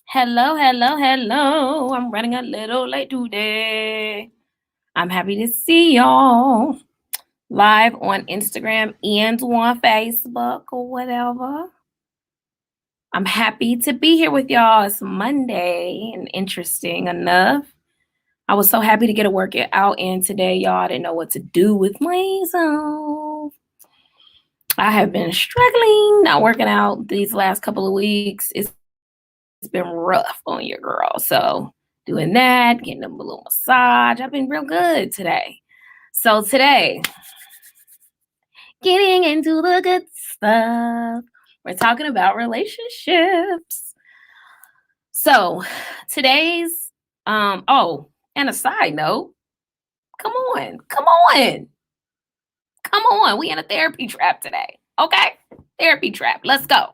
Hello, hello, hello. I'm running a little late today. I'm happy to see y'all live on Instagram and on Facebook or whatever. I'm happy to be here with y'all. It's Monday and interesting enough. I was so happy to get a workout in today, y'all. I didn't know what to do with myself. I have been struggling not working out these last couple of weeks. It's been rough on your girl. So doing that, getting a little massage. I've been real good today. So today, getting into the good stuff. We're talking about relationships. So today's and a side note, come on, come on, come on. We in a therapy trap today. Okay? Therapy trap. Let's go.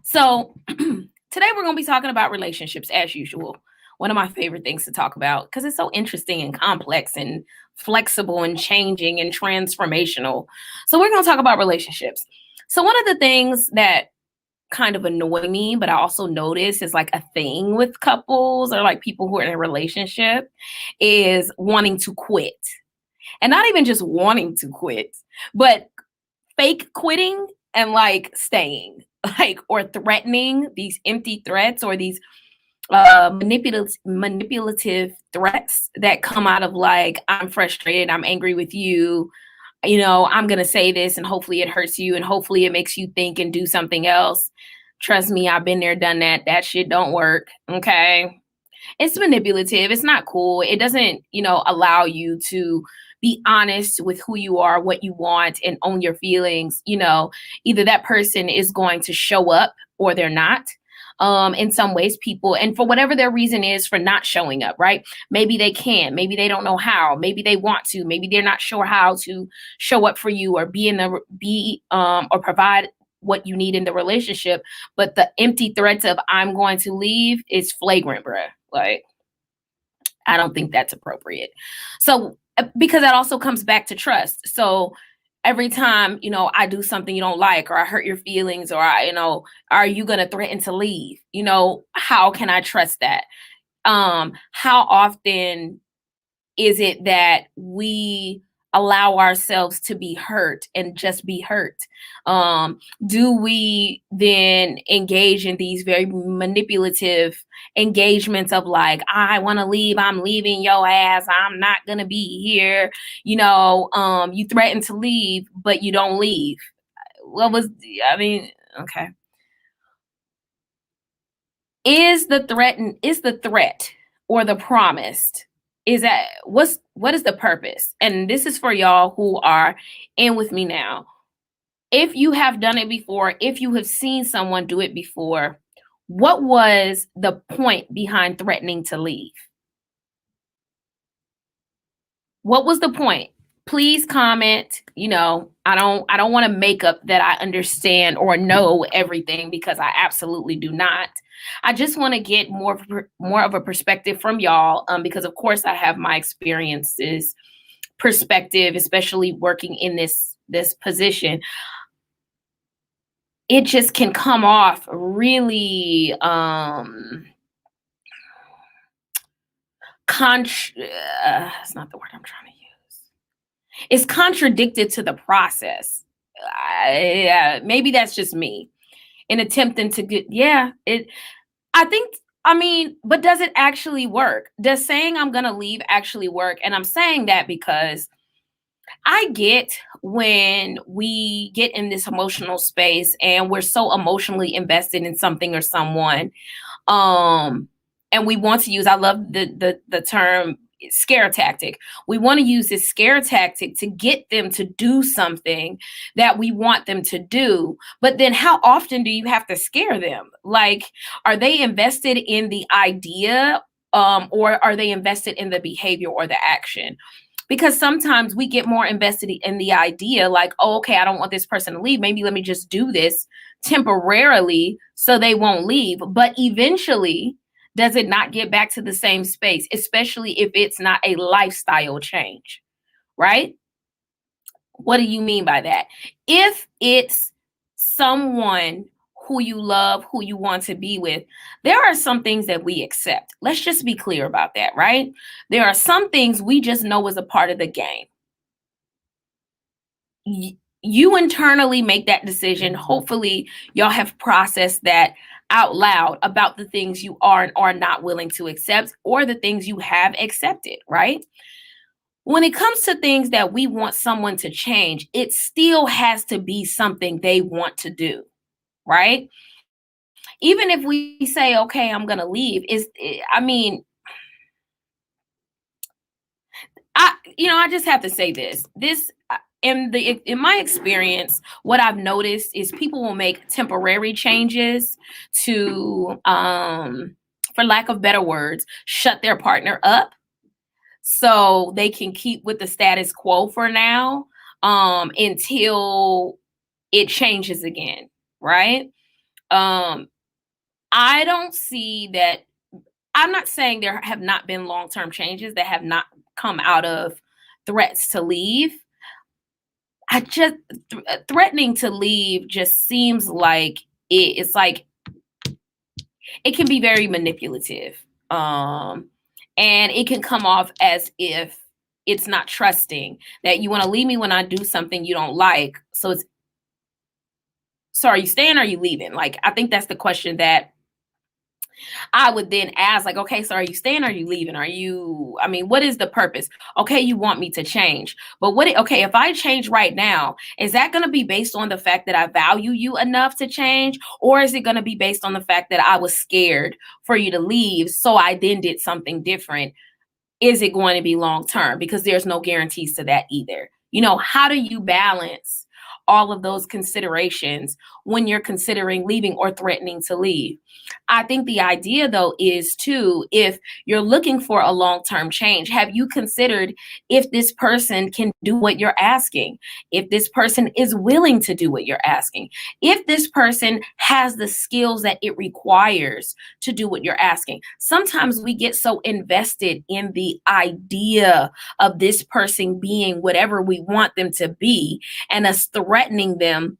So today we're going to be talking about relationships as usual. One of my favorite things to talk about because it's so interesting and complex and flexible and changing and transformational. So we're going to talk about relationships. So one of the things that kind of annoy me, but I also notice is like a thing with couples or like people who are in a relationship is wanting to quit. And not even just wanting to quit, but fake quitting and like staying, like, or threatening, these empty threats or these manipulative threats that come out of like, I'm frustrated, I'm angry with you, I'm gonna say this and hopefully it hurts you and hopefully it makes you think and do something else. Trust me, I've been there, done that. That shit don't work. Okay. It's manipulative. It's not cool. It doesn't, allow you to be honest with who you are, what you want, and own your feelings. Either that person is going to show up or they're not. In some ways, people, and for whatever their reason is for not showing up, right? Maybe they can, maybe they don't know how, maybe they want to, maybe they're not sure how to show up for you or or provide what you need in the relationship. But the empty threats of I'm going to leave is flagrant, bruh. Like, I don't think that's appropriate. So, because that also comes back to trust. So, every time, I do something you don't like, or I hurt your feelings, or are you going to threaten to leave? How can I trust that? How often is it that we allow ourselves to be hurt and just be hurt? Do we then engage in these very manipulative engagements of like, I want to leave, I'm leaving your ass, I'm not gonna be here? You threaten to leave, but you don't leave. Okay. Is the threat or the promised, what is the purpose? And this is for y'all who are in with me now. If you have done it before, if you have seen someone do it before, what was the point behind threatening to leave? What was the point? Please comment. I don't want to make up that I understand or know everything, because I absolutely do not. I just want to get more of a perspective from y'all, because of course I have my experiences, perspective, especially working in this position. It just can come off really it's not the word I'm trying to use. It's contradicted to the process. Yeah, maybe that's just me in attempting to get, yeah, it, I think, but does it actually work? Does saying I'm going to leave actually work? And I'm saying that because I get when we get in this emotional space and we're so emotionally invested in something or someone, and we want to use, I love the term scare tactic. We want to use this scare tactic to get them to do something that we want them to do. But then how often do you have to scare them? Like, are they invested in the idea, or are they invested in the behavior or the action? Because sometimes we get more invested in the idea, like, oh, okay, I don't want this person to leave. Maybe let me just do this temporarily so they won't leave. But eventually, does it not get back to the same space, especially if it's not a lifestyle change, right? What do you mean by that? If it's someone who you love, who you want to be with, there are some things that we accept. Let's just be clear about that, right? There are some things we just know is a part of the game. You internally make that decision. Hopefully, y'all have processed that out loud about the things you are and are not willing to accept, or the things you have accepted, right? When it comes to things that we want someone to change, it still has to be something they want to do, right? Even if we say, okay, I'm going to leave, I mean, I just have to say this. In my experience, what I've noticed is people will make temporary changes to, for lack of better words, shut their partner up so they can keep with the status quo for now, until it changes again, right? Um, I don't see that. I'm not saying there have not been long-term changes that have not come out of threats to leave. I just threatening to leave just seems like it's like it can be very manipulative. And it can come off as if it's not trusting, that you want to leave me when I do something you don't like. So are you staying or are you leaving? Like, I think that's the question that I would then ask, like, okay, so are you staying or are you leaving? What is the purpose? Okay, you want me to change. But okay, if I change right now, is that going to be based on the fact that I value you enough to change? Or is it going to be based on the fact that I was scared for you to leave, so I then did something different? Is it going to be long term? Because there's no guarantees to that either. How do you balance all of those considerations when you're considering leaving or threatening to leave? I think the idea, though, is too, if you're looking for a long-term change, have you considered if this person can do what you're asking? If this person is willing to do what you're asking? If this person has the skills that it requires to do what you're asking? Sometimes we get so invested in the idea of this person being whatever we want them to be, and us threatening them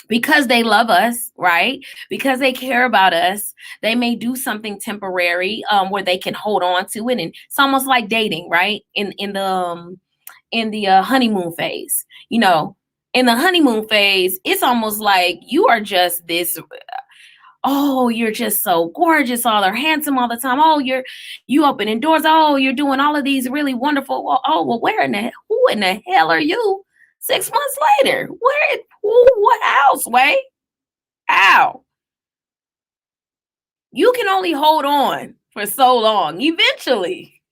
because they love us, right? Because they care about us. They may do something temporary, where they can hold on to it, and it's almost like dating, right? In the honeymoon phase, in the honeymoon phase, it's almost like you are just this. Oh, you're just so gorgeous, all are handsome all the time. Oh, you opening doors. Oh, you're doing all of these really wonderful. Well, who in the hell are you 6 months later? What else, way? Ow. You can only hold on for so long. Eventually,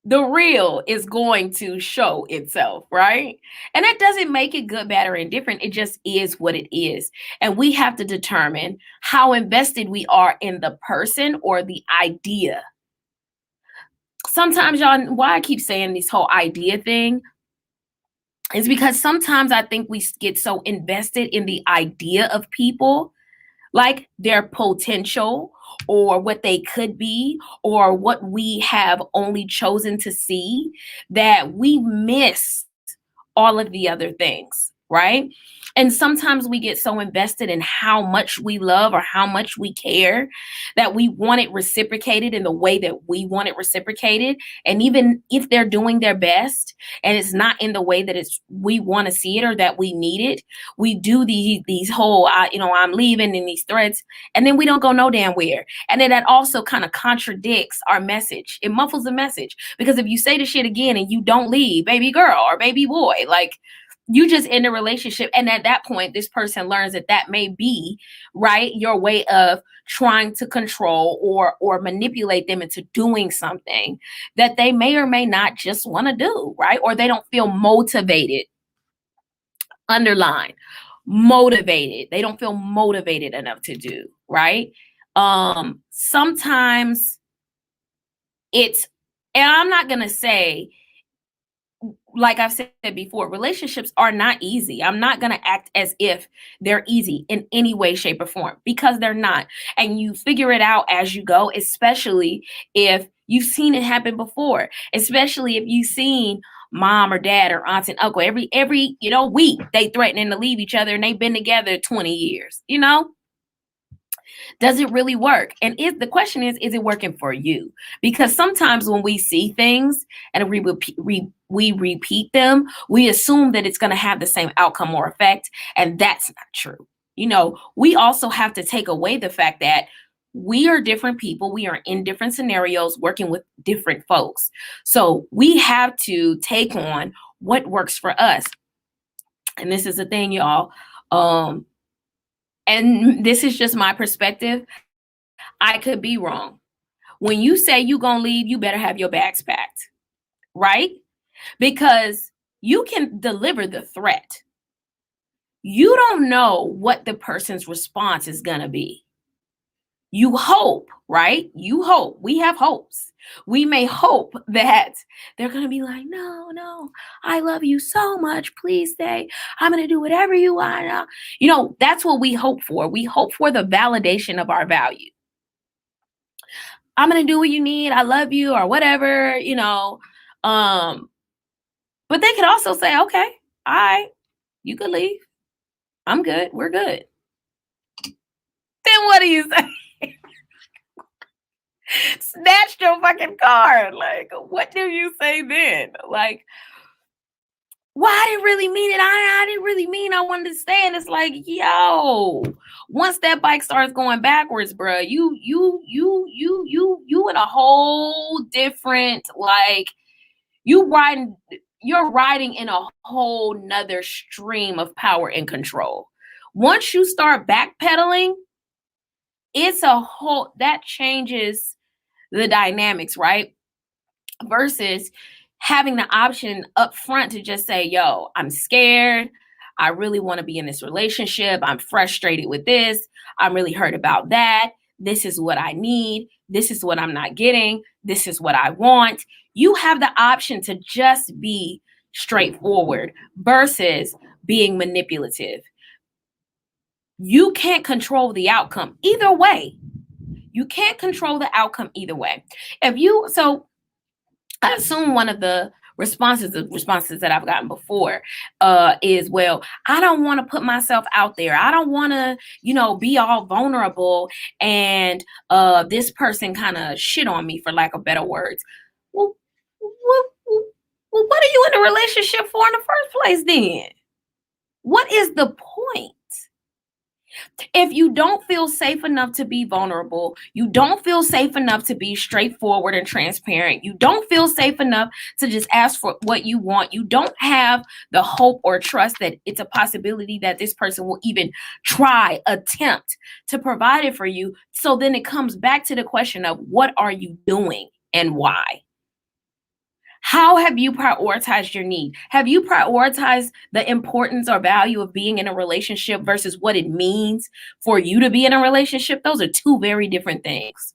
the real is going to show itself, right? And that doesn't make it good, bad, or indifferent. It just is what it is. And we have to determine how invested we are in the person or the idea. Sometimes, y'all, why I keep saying this whole idea thing is because sometimes I think we get so invested in the idea of people, like their potential or what they could be or what we have only chosen to see, that we miss all of the other things, right? And sometimes we get so invested in how much we love or how much we care that we want it reciprocated in the way that we want it reciprocated. And even if they're doing their best and it's not in the way that we want to see it or that we need it, we do these whole, I'm leaving, and these threats, and then we don't go no damn where. And then that also kind of contradicts our message. It muffles the message, because if you say the shit again and you don't leave, baby girl or baby boy, like, you just end a relationship. And at that point, this person learns that may be, right, your way of trying to control or manipulate them into doing something that they may or may not just want to do, right? Or they don't feel motivated. Underline, motivated. They don't feel motivated enough to do, right? Sometimes and I'm not going to say, like I've said before, relationships are not easy. I'm not going to act as if they're easy in any way, shape, or form, because they're not. And you figure it out as you go, especially if you've seen it happen before, especially if you've seen mom or dad or aunts and uncle. Every week they threatening to leave each other and they've been together 20 years. Does it really work? And the question is it working for you? Because sometimes when we see things and we repeat them, we assume that it's going to have the same outcome or effect, and that's not true. We also have to take away the fact that we are different people. We are in different scenarios working with different folks. So we have to take on what works for us. And this is the thing, y'all. And this is just my perspective. I could be wrong. When you say you gonna leave, you better have your bags packed, right? Because you can deliver the threat. You don't know what the person's response is gonna be. You hope, right? You hope. We have hopes. We may hope that they're going to be like, no, I love you so much. Please stay. I'm going to do whatever you want. That's what we hope for. We hope for the validation of our value. I'm going to do what you need. I love you or whatever, But they could also say, okay, all right, you could leave. I'm good. We're good. Then what do you say? Snatched your fucking card. Like, what do you say then? Like, well, I didn't really mean it. I didn't really mean I wanted to stay. And it's like, yo, once that bike starts going backwards, bro, you in a whole different, like, you're riding in a whole nother stream of power and control. Once you start backpedaling, that changes the dynamics, right? Versus having the option up front to just say, yo, I'm scared. I really want to be in this relationship. I'm frustrated with this. I'm really hurt about that. This is what I need. This is what I'm not getting. This is what I want. You have the option to just be straightforward versus being manipulative. You can't control the outcome either way. You can't control the outcome either way. So I assume one of the responses that I've gotten before is, well, I don't want to put myself out there. I don't want to, be all vulnerable and this person kind of shit on me, for lack of better words. Well, what are you in a relationship for in the first place then? What is the point? If you don't feel safe enough to be vulnerable, you don't feel safe enough to be straightforward and transparent, you don't feel safe enough to just ask for what you want, you don't have the hope or trust that it's a possibility that this person will even attempt to provide it for you. So then it comes back to the question of, what are you doing and why? How have you prioritized your need? Have you prioritized the importance or value of being in a relationship versus what it means for you to be in a relationship? Those are two very different things.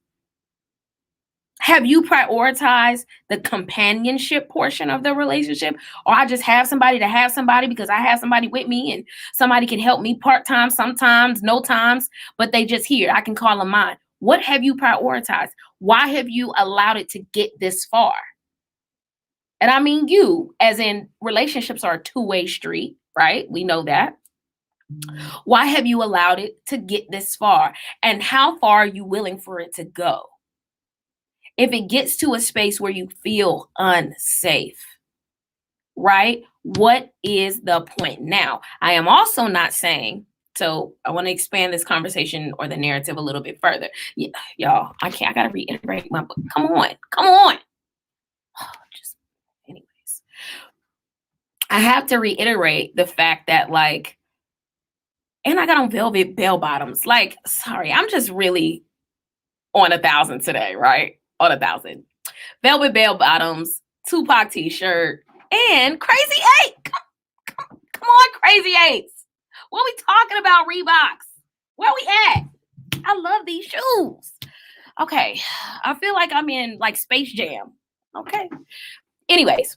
Have you prioritized the companionship portion of the relationship? Or I just have somebody to have somebody because I have somebody with me and somebody can help me part-time, sometimes, no times, but they just here. I can call them mine. What have you prioritized? Why have you allowed it to get this far? And I mean you, as in relationships are a two-way street, right? We know that. Why have you allowed it to get this far? And how far are you willing for it to go? If it gets to a space where you feel unsafe, right? What is the point? Now, I am also not saying, so I want to expand this conversation or the narrative a little bit further. Yeah, y'all, I got to reiterate my book. Come on. I have to reiterate the fact that, like, and I got on velvet bell bottoms. Like, sorry, I'm just really on 1,000 today, right? On 1,000. Velvet bell bottoms, Tupac t-shirt, and Crazy 8. Come on, Crazy 8s. What are we talking about, Reeboks? Where we at? I love these shoes. Okay, I feel like I'm in, like, Space Jam. Okay. Anyways.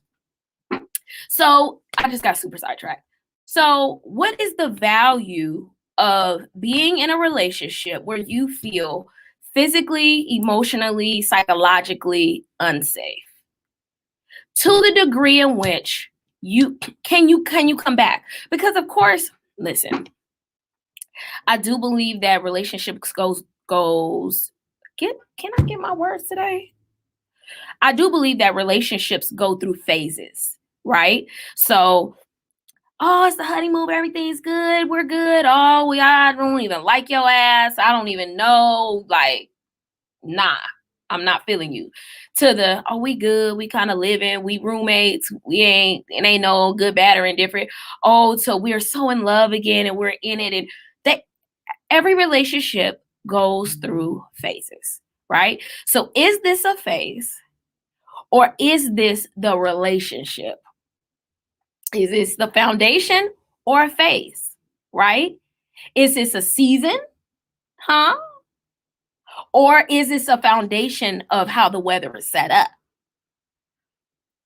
So I just got super sidetracked. So what is the value of being in a relationship where you feel physically, emotionally, psychologically unsafe? to the degree in which you come back. Because of course, listen, I do believe that relationships can I get my words today? I do believe that relationships go through phases, right? So, oh, it's the honeymoon, everything's good, we're good. Oh, I don't even like your ass. I don't even know. Like, nah, I'm not feeling you. To the, oh, we good, we kind of living, we roommates, it ain't no good, bad, or indifferent. Oh, so we're so in love again and we're in it. And that every relationship goes through phases, right? So is this a phase or is this the relationship? Is this the foundation or a phase, right? Is this a season, huh? Or is this a foundation of how the weather is set up?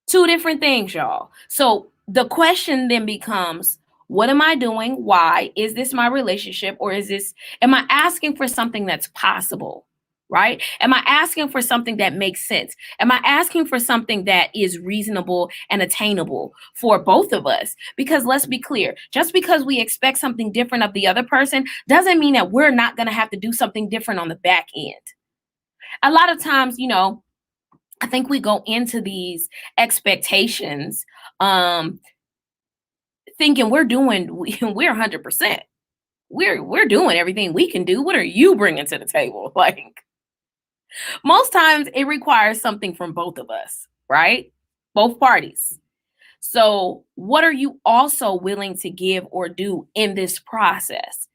Two different things, y'all. So the question then becomes, what am I doing? Why? Is this my relationship? Or am I asking for something that's possible? Right? Am I asking for something that makes sense? Am I asking for something that is reasonable and attainable for both of us? Because let's be clear, just because we expect something different of the other person doesn't mean that we're not going to have to do something different on the back end. A lot of times, I think we go into these expectations thinking we're 100%. We're doing everything we can do. What are you bringing to the table? Like, most times it requires something from both of us, right? Both parties. So what are you also willing to give or do in this process?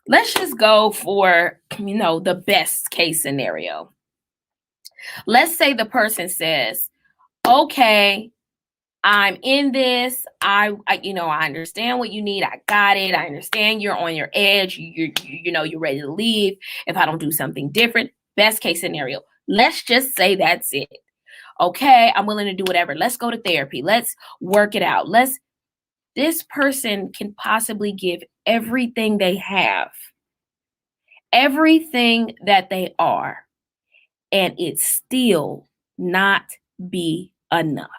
Let's just go for, the best case scenario. Let's say the person says, okay, I'm in this. I understand what you need. I got it. I understand you're on your edge. You're ready to leave if I don't do something different. Best case scenario. Let's just say that's it. Okay, I'm willing to do whatever. Let's go to therapy. Let's work it out. This person can possibly give everything they have, everything that they are, and it still not be enough.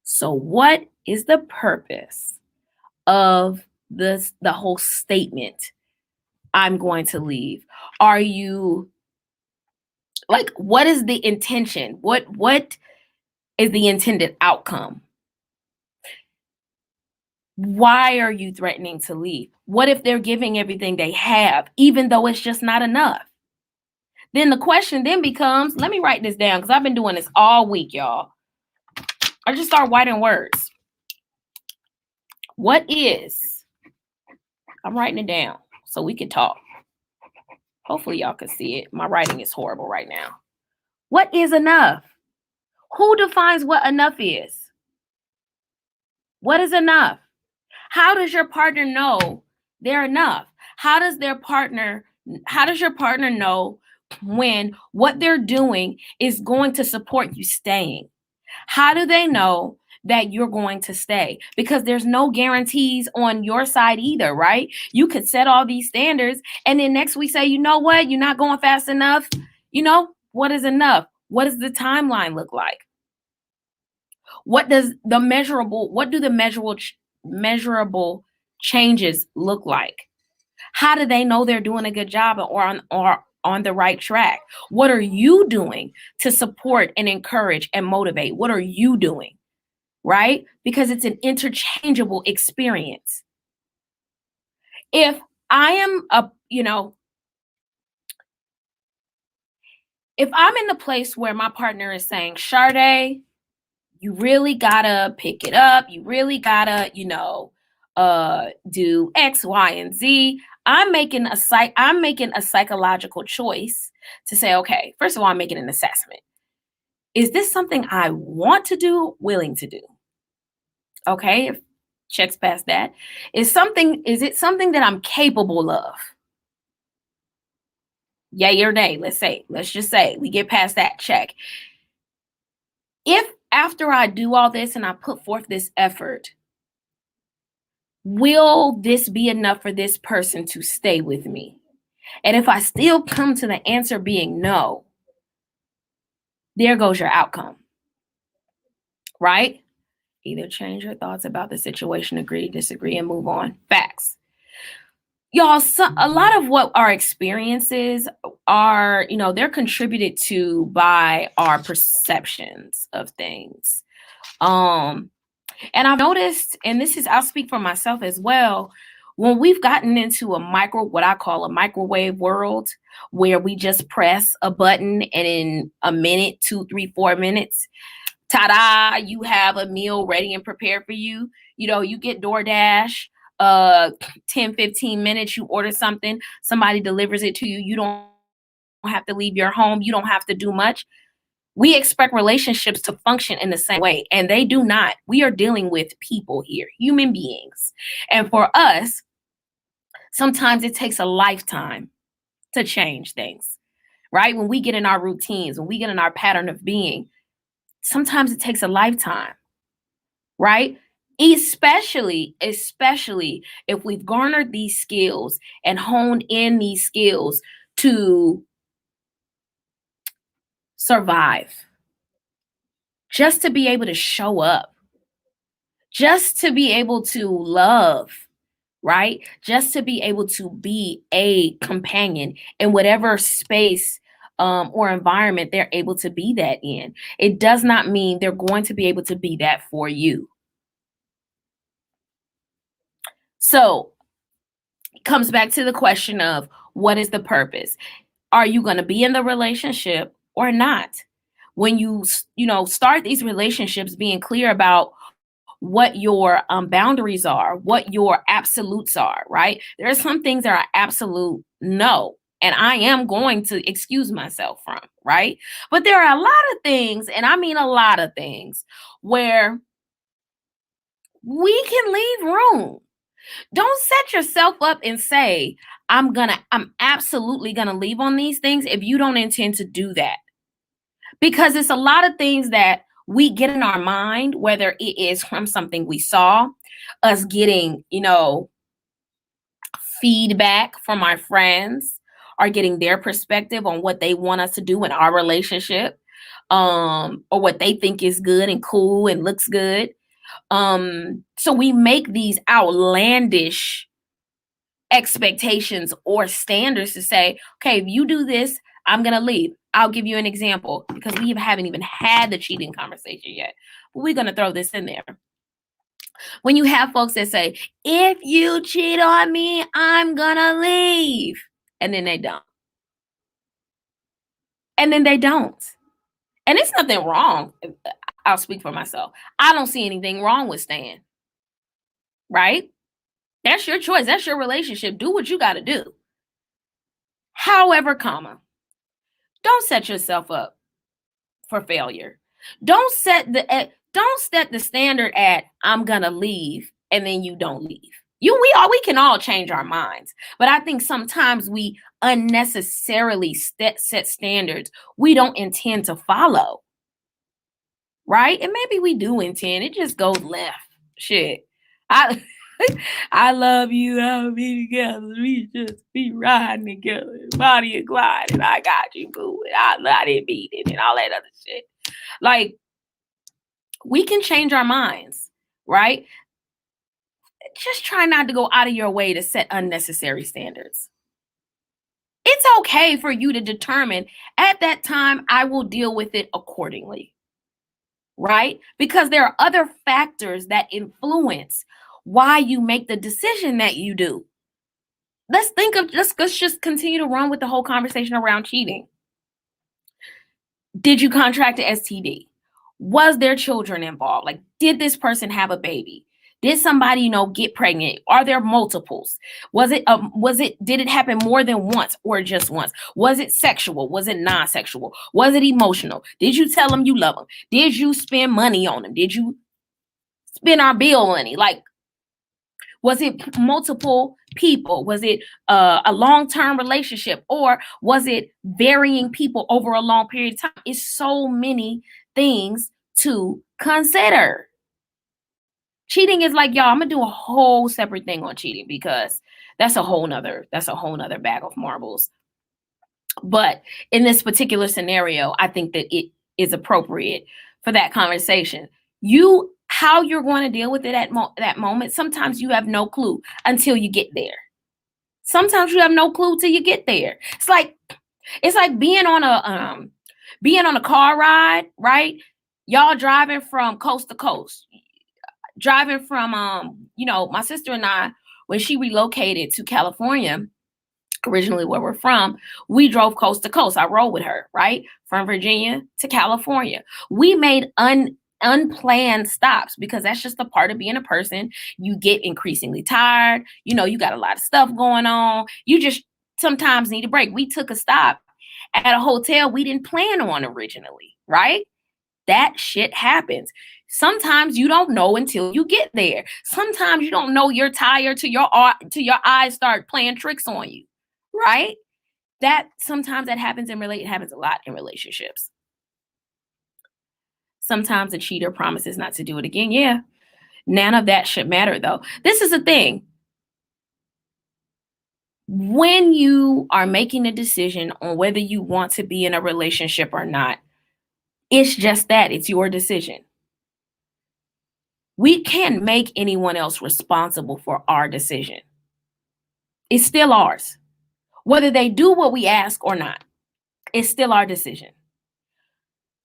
So what is the purpose of the whole statement, I'm going to leave? Are you like, what is the intention? What is the intended outcome? Why are you threatening to leave? What if they're giving everything they have, even though it's just not enough? Then the question then becomes, let me write this down because I've been doing this all week, y'all. I just start writing words. I'm writing it down so we can talk. Hopefully y'all can see it. My writing is horrible right now. What is enough? Who defines what enough is? What is enough? How does your partner know they're enough? How does your partner know when what they're doing is going to support you staying? How do they know that you're going to stay? Because there's no guarantees on your side either, right? You could set all these standards and then next week say, you know what? You're not going fast enough. What is enough? What does the timeline look like? What do the measurable changes look like? How do they know they're doing a good job or on the right track? What are you doing to support and encourage and motivate? What are you doing? Right? Because it's an interchangeable experience. If I am if I'm in the place where my partner is saying, Sade, you really gotta pick it up. You really gotta, do X, Y, and Z. I'm making a psychological choice to say, okay, first of all, I'm making an assessment. Is this something I want to do, willing to do? Okay, if checks past that. Is it something that I'm capable of? Yay or nay, let's just say we get past that check. If after I do all this and I put forth this effort, will this be enough for this person to stay with me? And if I still come to the answer being no, there goes your outcome. right? Either change your thoughts about the situation, agree, disagree, and move on. Facts. Y'all, a lot of what our experiences are, they're contributed to by our perceptions of things. And I've noticed, and I'll speak for myself as well, when we've gotten into what I call a microwave world, where we just press a button and in a minute, 2, 3, 4 minutes, ta-da, you have a meal ready and prepared for you. You get DoorDash, 10, 15 minutes, you order something, somebody delivers it to you. You don't have to leave your home. You don't have to do much. We expect relationships to function in the same way, and they do not. We are dealing with people here, human beings. And for us, sometimes it takes a lifetime to change things, right? When we get in our routines, when we get in our pattern of being, sometimes it takes a lifetime, right? Especially if we've garnered these skills and honed in these skills to survive, just to be able to show up, just to be able to love, right? Just to be able to be a companion in whatever space or environment they're able to be that in. It does not mean they're going to be able to be that for you. So it comes back to the question of, what is the purpose? Are you going to be in the relationship or not? When you start these relationships, being clear about what your boundaries are, what your absolutes are, right? There are some things that are absolute no, and I am going to excuse myself from, right? But there are a lot of things, and I mean a lot of things, where we can leave room. Don't set yourself up and say, I'm absolutely gonna leave on these things if you don't intend to do that. Because it's a lot of things that we get in our mind, whether it is from something we saw, us getting, feedback from our friends, or getting their perspective on what they want us to do in our relationship, or what they think is good and cool and looks good. So we make these outlandish expectations or standards to say, okay, if you do this, I'm going to leave. I'll give you an example, because we haven't even had the cheating conversation yet. But we're going to throw this in there. When you have folks that say, if you cheat on me, I'm going to leave. And then they don't. And then they don't. And it's nothing wrong. I'll speak for myself. I don't see anything wrong with staying. Right? That's your choice. That's your relationship. Do what you got to do. However, don't set yourself up for failure. Don't set the standard at, I'm gonna leave, and then you don't leave. We can all change our minds, but I think sometimes we unnecessarily set standards we don't intend to follow. Right? And maybe we do intend. It just goes left. Shit. I love you. I'll be together. We just be riding together, Bonnie and Clyde, and I got you, boo. And I didn't beat it and all that other shit. Like, we can change our minds, right? Just try not to go out of your way to set unnecessary standards. It's okay for you to determine, at that time, I will deal with it accordingly, right? Because there are other factors that influence why you make the decision that you do. Let's just continue to run with the whole conversation around cheating. Did you contract an STD? Was there children involved? Like, did this person have a baby? Did somebody, get pregnant? Are there multiples? Did it happen more than once or just once? Was it sexual? Was it non-sexual? Was it emotional? Did you tell them you love them? Did you spend money on them? Did you spend our bill money? Like, was it multiple people? Was it a long-term relationship? Or was it varying people over a long period of time? It's so many things to consider. Cheating is like, y'all, I'm gonna do a whole separate thing on cheating, because that's a whole nother bag of marbles. But in this particular scenario, I think that it is appropriate for that conversation. How you're going to deal with it at that moment, sometimes you have no clue until you get there. Sometimes you have no clue till you get there. It's like being on a car ride, right? Y'all driving from coast to coast. Driving from my sister and I, when she relocated to California, originally where we're from, we drove coast to coast. I rode with her, right? From Virginia to California. We made unplanned stops because that's just a part of being a person. You get increasingly tired. You got a lot of stuff going on. You just sometimes need a break. We took a stop at a hotel we didn't plan on originally, right? That shit happens. Sometimes you don't know until you get there. Sometimes you don't know you're tired till your eyes start playing tricks on you, right? Sometimes that happens it happens a lot in relationships. Sometimes the cheater promises not to do it again. Yeah. None of that should matter though. This is the thing. When you are making a decision on whether you want to be in a relationship or not, it's just that. It's your decision. We can't make anyone else responsible for our decision. It's still ours. Whether they do what we ask or not, it's still our decision.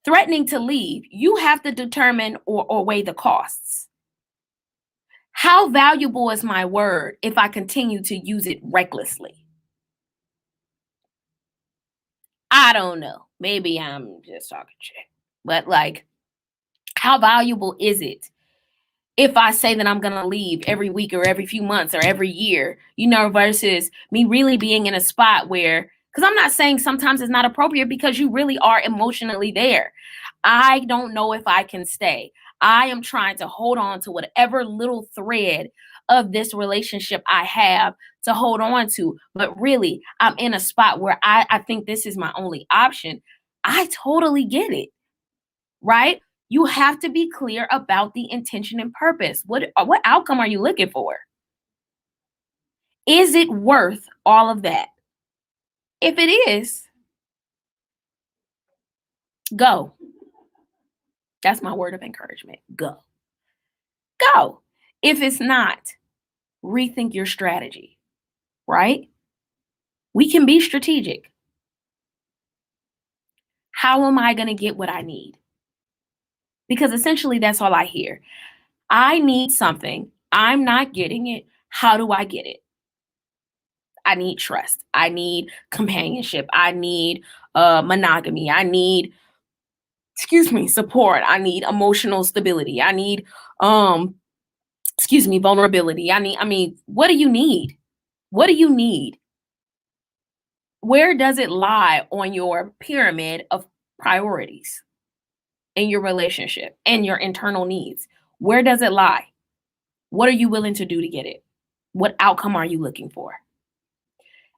Threatening to leave, you have to determine or weigh the costs. How valuable is my word if I continue to use it recklessly? I don't know. Maybe I'm just talking shit. But how valuable is it if I say that I'm going to leave every week or every few months or every year, versus me really being in a spot where, because I'm not saying sometimes it's not appropriate because you really are emotionally there. I don't know if I can stay. I am trying to hold on to whatever little thread of this relationship I have to hold on to. But really, I'm in a spot where I think this is my only option. I totally get it, right? You have to be clear about the intention and purpose. What outcome are you looking for? Is it worth all of that? If it is, go. That's my word of encouragement. Go. Go. If it's not, rethink your strategy, right? We can be strategic. How am I going to get what I need? Because essentially that's all I hear. I need something. I'm not getting it. How do I get it? I need trust. I need companionship. I need monogamy. I need, support. I need emotional stability. I need, vulnerability. What do you need? What do you need? Where does it lie on your pyramid of priorities in your relationship and your internal needs? Where does it lie? What are you willing to do to get it? What outcome are you looking for?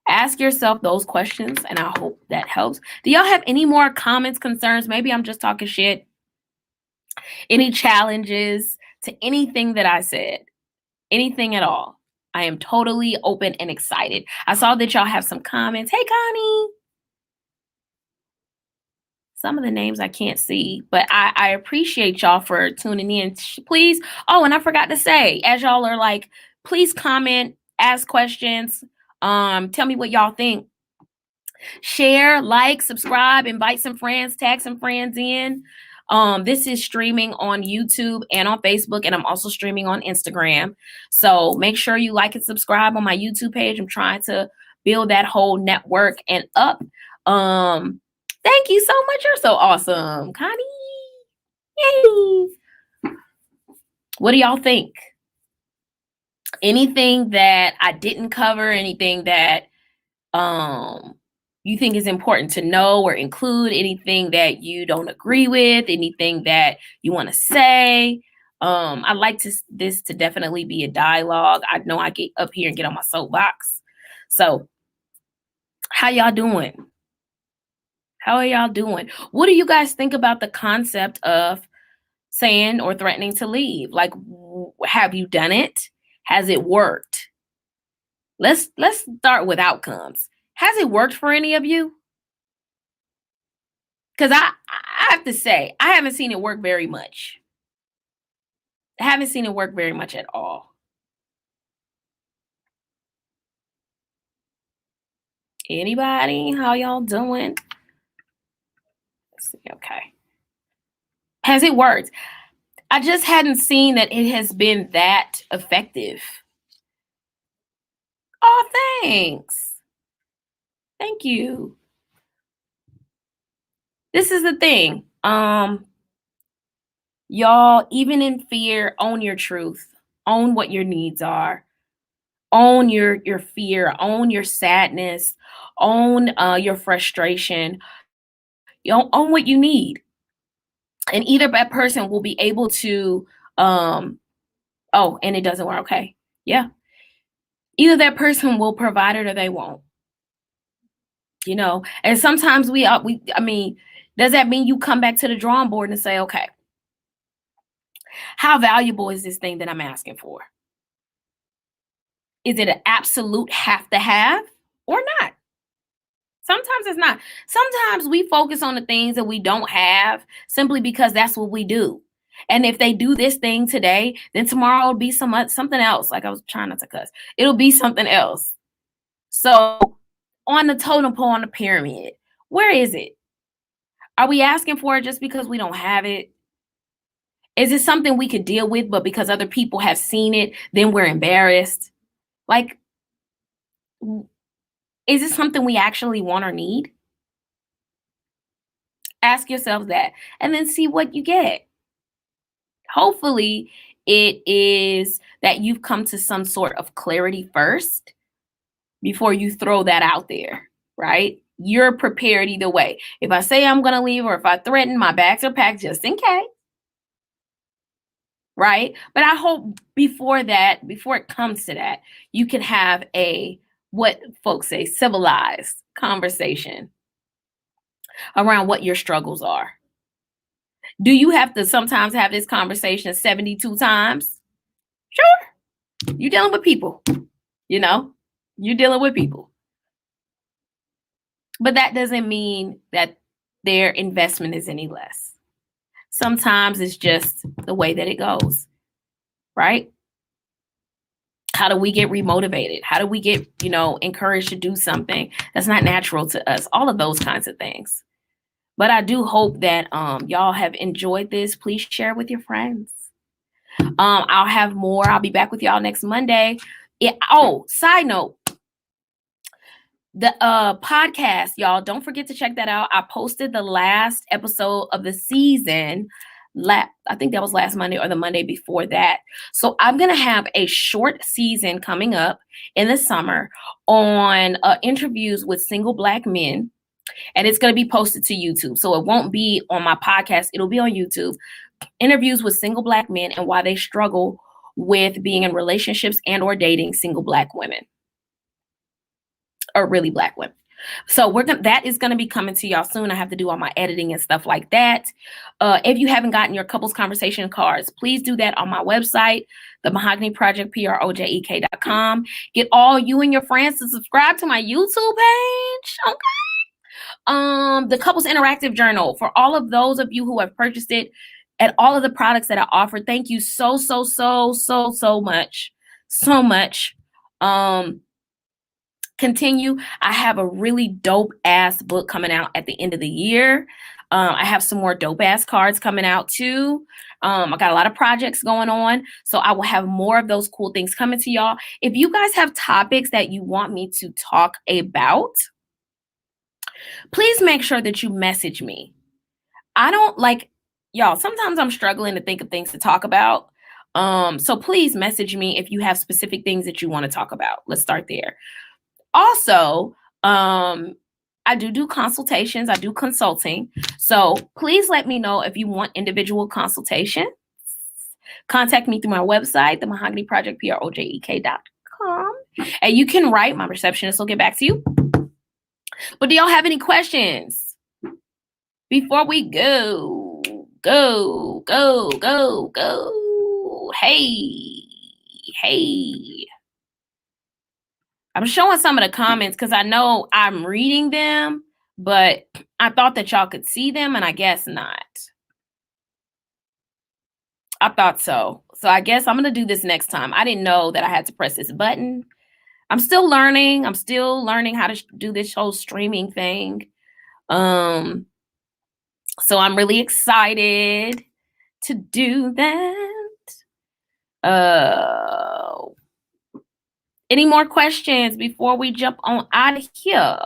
Ask yourself those questions, and I hope that helps. Do y'all have any more comments, concerns? Maybe I'm just talking shit. Any challenges to anything that I said? Anything at all? I am totally open and excited. I saw that y'all have some comments. Hey, Connie. Some of the names I can't see, but I appreciate y'all for tuning in. Please. Oh, and I forgot to say, as y'all are please comment, ask questions, tell me what y'all think. Share, subscribe, invite some friends, tag some friends in. This is streaming on YouTube and on Facebook, and I'm also streaming on Instagram. So make sure you like and subscribe on my YouTube page. I'm trying to build that whole network and up. Thank you so much. You're so awesome, Connie. Yay. What do y'all think? Anything that I didn't cover, anything that you think is important to know or include, anything that you don't agree with, anything that you want to say? I'd like this to definitely be a dialogue. I know I get up here and get on my soapbox. So how y'all doing? How are y'all doing? What do you guys think about the concept of saying or threatening to leave? Have you done it? Has it worked? Let's start with outcomes. Has it worked for any of you? Because I have to say, I haven't seen it work very much. Haven't seen it work very much at all. Anybody? How y'all doing? Let's see. Okay. Has it worked? I just hadn't seen that it has been that effective. Oh, thanks. Thank you. This is the thing. Y'all, even in fear, own your truth. Own what your needs are. Own your fear. Own your sadness. Own your frustration. You own what you need. And either that person will be able to oh, and it doesn't work. Okay. Yeah. Either that person will provide it or they won't. You know, and sometimes I mean, does that mean you come back to the drawing board and say, okay, how valuable is this thing that I'm asking for? Is it an absolute have to have or not? Sometimes it's not. Sometimes we focus on the things that we don't have simply because that's what we do. And if they do this thing today, then tomorrow it'll be something else. Like I was trying not to cuss. It'll be something else. So on the totem pole on the pyramid, where is it? Are we asking for it just because we don't have it? Is it something we could deal with, but because other people have seen it, then we're embarrassed? Like, is it something we actually want or need? Ask yourself that and then see what you get. Hopefully, it is that you've come to some sort of clarity first before you throw that out there, right? You're prepared either way. If I say I'm going to leave or if I threaten, my bags are packed just in case. Right? But I hope before it comes to that, you can have what folks say, civilized conversation around what your struggles are. Do you have to sometimes have this conversation 72 times? Sure. You're dealing with people, you know? You're dealing with people. But that doesn't mean that their investment is any less. Sometimes it's just the way that it goes, right? How do we get remotivated? How do we get, encouraged to do something that's not natural to us? All of those kinds of things. But I do hope that y'all have enjoyed this. Please share with your friends. I'll have more. I'll be back with y'all next Monday. Side note, the podcast, y'all, don't forget to check that out. I posted the last episode of the season. I think that was last Monday or the Monday before that. So I'm going to have a short season coming up in the summer on interviews with single Black men. And it's going to be posted to YouTube. So it won't be on my podcast. It'll be on YouTube. Interviews with single Black men and why they struggle with being in relationships and or dating single Black women. Or really Black women. So that is going to be coming to y'all soon. I have to do all my editing and stuff like that. If you haven't gotten your couples conversation cards, please do that on my website, the Mahogany Project, projek.com. Get all you and your friends to subscribe to my YouTube page. Okay. The Couples Interactive Journal, for all of those of you who have purchased it and all of the products that I offer, thank you so much. So much. Continue. I have a really dope ass book coming out at the end of the year. I have some more dope ass cards coming out too. I got a lot of projects going on. So I will have more of those cool things coming to y'all. If you guys have topics that you want me to talk about, please make sure that you message me. I don't y'all, sometimes I'm struggling to think of things to talk about. So please message me if you have specific things that you want to talk about. Let's start there. Also, I do consultations. I do consulting. So please let me know if you want individual consultation. Contact me through my website, the Mahogany Project, projek.com. And you can write. My receptionist will get back to you. But do y'all have any questions before we go? Hey. I'm showing some of the comments because I know I'm reading them, but I thought that y'all could see them, and I guess not. I thought so. So I guess I'm gonna do this next time. I didn't know that I had to press this button. I'm still learning. I'm still learning how to do this whole streaming thing. Um, so I'm really excited to do that. Uh, any more questions before we jump on out of here?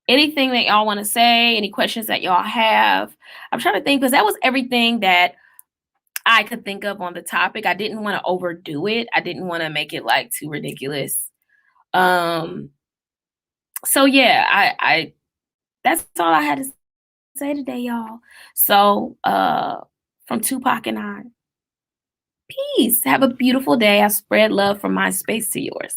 Anything that y'all want to say? Any questions that y'all have? I'm trying to think because that was everything that I could think of on the topic. I didn't want to overdo it. I didn't want to make it like too ridiculous. Um, so yeah, I that's all I had to say today, y'all. So from Tupac and I, peace. Have a beautiful day. I spread love from my space to yours.